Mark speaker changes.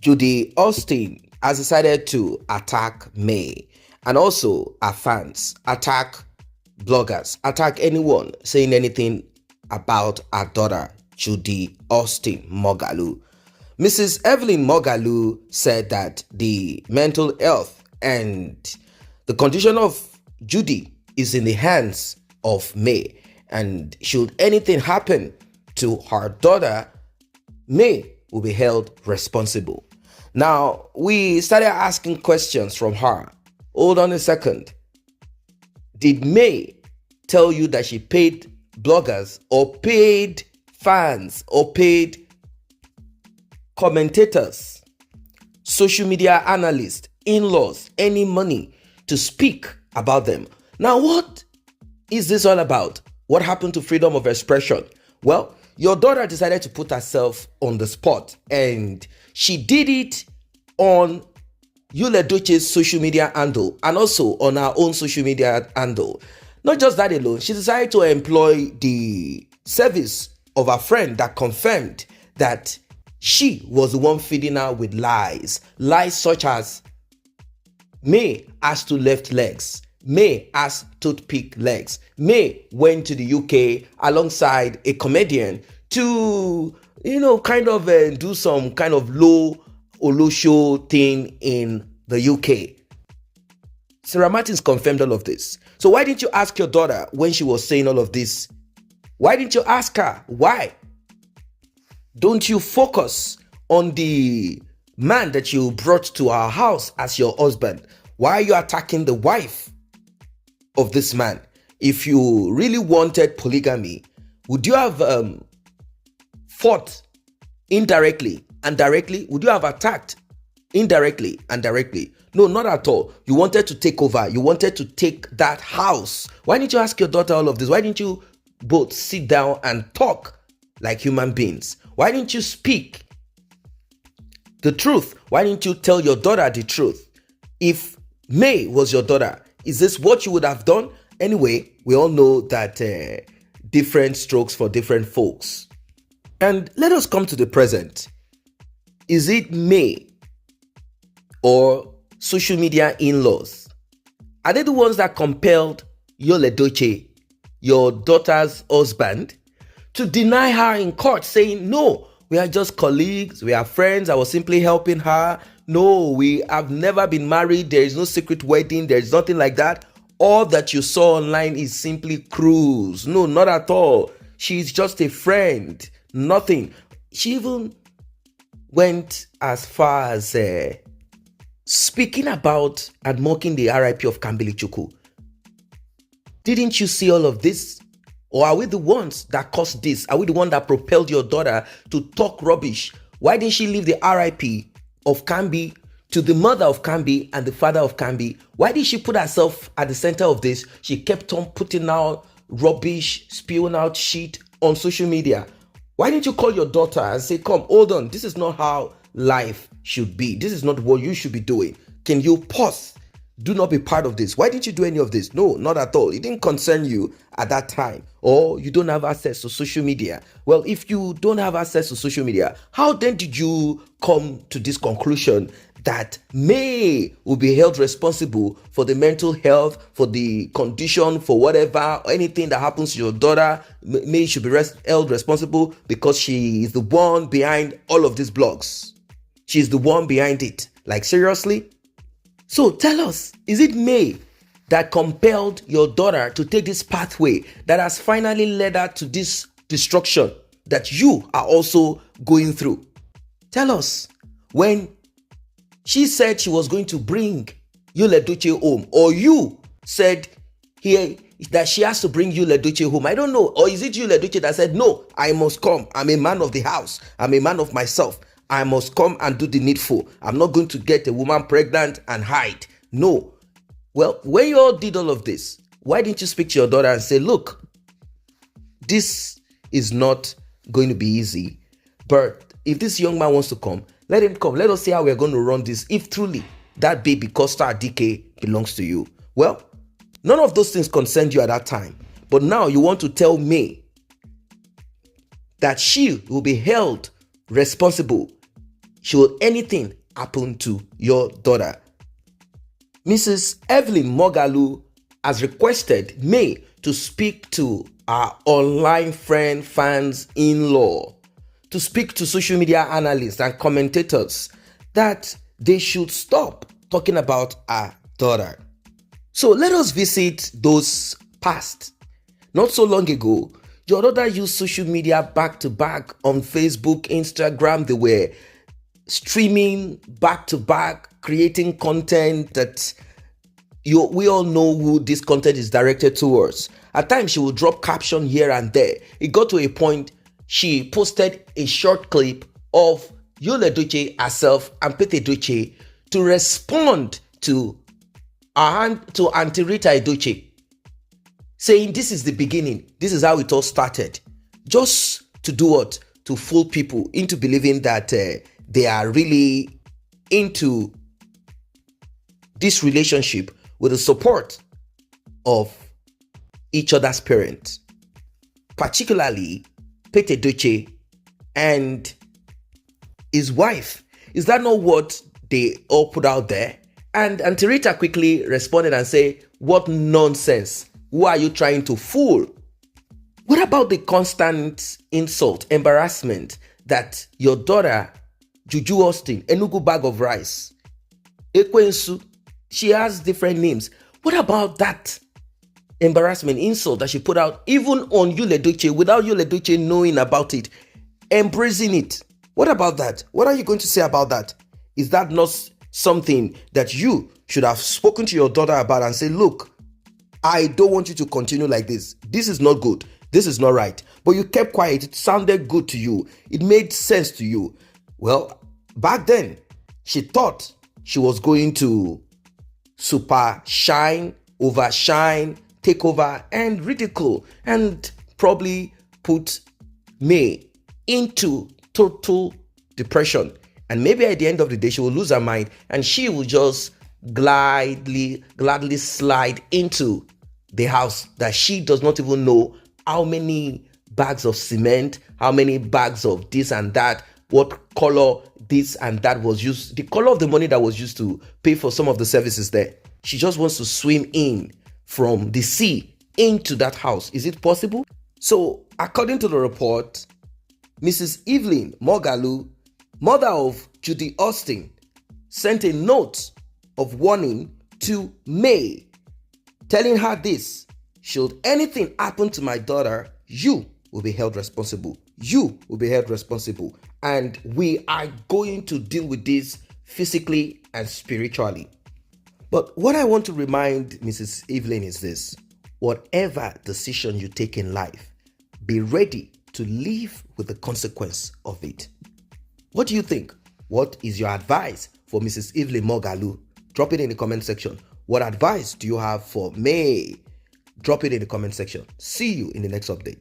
Speaker 1: Judy Austin has decided to attack May and also her fans, attack bloggers, attack anyone saying anything about her daughter, Judy Austin Mogalu. Mrs. Evelyn Mogalu said that the mental health and the condition of Judy is in the hands of May, and should anything happen to her daughter, May will be held responsible. Now, we started asking questions from her. Hold on a second. Did May tell you that she paid bloggers or paid fans or paid commentators, social media analysts, in-laws, any money to speak about them? Now, what is this all about? What happened to freedom of expression? Well, your daughter decided to put herself on the spot, and she did it on Edochie's social media handle and also on her own social media handle. Not just that alone, she decided to employ the service of a friend that confirmed that she was the one feeding her with lies. Lies such as May has two left legs. May has toothpick legs. May went to the UK alongside a comedian to, do some kind of low show thing in the UK. Sarah Martins confirmed all of this. So why didn't you ask your daughter when she was saying all of this? Why didn't you ask her? Why don't you focus on the man that you brought to our house as your husband? Why are you attacking the wife of this man? If you really wanted polygamy, would you have fought indirectly and directly? Would you have attacked indirectly and directly? No, not at all. You wanted to take over. You wanted to take that house. Why didn't you ask your daughter all of this? Why didn't you both sit down and talk like human beings? Why didn't you speak the truth? Why didn't you tell your daughter the truth? If May was your daughter, is this what you would have done? Anyway, we all know that different strokes for different folks. And let us come to the present. Is it May or social media in-laws? Are they the ones that compelled Edochie, your daughter's husband, to deny her in court, saying, no, we are just colleagues, we are friends, I was simply helping her. No, we have never been married, there is no secret wedding, there is nothing like that. All that you saw online is simply cruise. No, not at all. She's just a friend, nothing. She even went as far as speaking about and mocking the RIP of Kambili Chukwu. Didn't you see all of this? Or are we the ones that caused this? Are we the one that propelled your daughter to talk rubbish? Why didn't she leave the RIP of Kambi to the mother of Kambi and the father of Kambi? Why did she put herself at the center of this? She kept on putting out rubbish, spewing out shit on social media. Why didn't you call your daughter and say, come, hold on, this is not how life should be. This is not what you should be doing. Can you pause? Do not be part of this. Why didn't you do any of this? No, not at all. It didn't concern you at that time. Or you don't have access to social media. Well, if you don't have access to social media, how then did you come to this conclusion that May will be held responsible for the mental health, for the condition, for whatever, anything that happens to your daughter? May should be held responsible because she is the one behind all of these blogs. She's the one behind it. Like, seriously? So tell us, is it May that compelled your daughter to take this pathway that has finally led her to this destruction that you are also going through? Tell us, when she said she was going to bring Edochie home, or you said here that she has to bring Edochie home, I don't know. Or is it Edochie that said, no, I must come. I'm a man of the house. I'm a man of myself. I must come and do the needful. I'm not going to get a woman pregnant and hide. No. Well, when you all did all of this, why didn't you speak to your daughter and say, look, this is not going to be easy, but if this young man wants to come, let him come. Let us see how we're going to run this if truly that baby, Costa DK, belongs to you. Well, none of those things concerned you at that time. But now you want to tell me that she will be held responsible should anything happen to your daughter. Mrs. Evelyn Mogalu has requested May to speak to our online friend, fans, in-law, to speak to social media analysts and commentators that they should stop talking about our daughter. So let us visit those past. Not so long ago, your daughter used social media back to back on Facebook, Instagram. They were streaming back to back, creating content that we all know who this content is directed towards. At times, she would drop caption here and there. It got to a point she posted a short clip of Edochie herself and Edochie to respond to Auntie Rita Edochie, saying this is the beginning. This is how it all started. Just to do what? To fool people into believing that they are really into this relationship with the support of each other's parents, particularly Edochie and his wife. Is that not what they all put out there? And Auntie Rita quickly responded and said, "What nonsense. Who are you trying to fool?" What about the constant insult, embarrassment that your daughter, Juju Austin, Enugu bag of rice, Ekwensu, she has different names. What about that embarrassment, insult that she put out even on Edochie without Edochie knowing about it, embracing it? What about that? What are you going to say about that? Is that not something that you should have spoken to your daughter about and say, look, I don't want you to continue like this. This is not good. This is not right. But you kept quiet. It sounded good to you. It made sense to you. Well, back then, she thought she was going to super shine, overshine, take over, and ridicule, and probably put May into total depression. And maybe at the end of the day, she will lose her mind and she will just gladly slide into the house that she does not even know how many bags of cement, how many bags of this and that, what color this and that was used, the color of the money that was used to pay for some of the services there. She just wants to swim in from the sea into that house. Is it possible? So, according to the report, Mrs. Evelyn Mogalu, mother of Judy Austin, sent a note of warning to May, telling her this: should anything happen to my daughter, you will be held responsible. You will be held responsible. And we are going to deal with this physically and spiritually. But what I want to remind Mrs. Evelyn is this: whatever decision you take in life, be ready to live with the consequence of it. What do you think? What is your advice for Mrs. Evelyn Mogalu? Drop it in the comment section. What advice do you have for May? Drop it in the comment section. See you in the next update.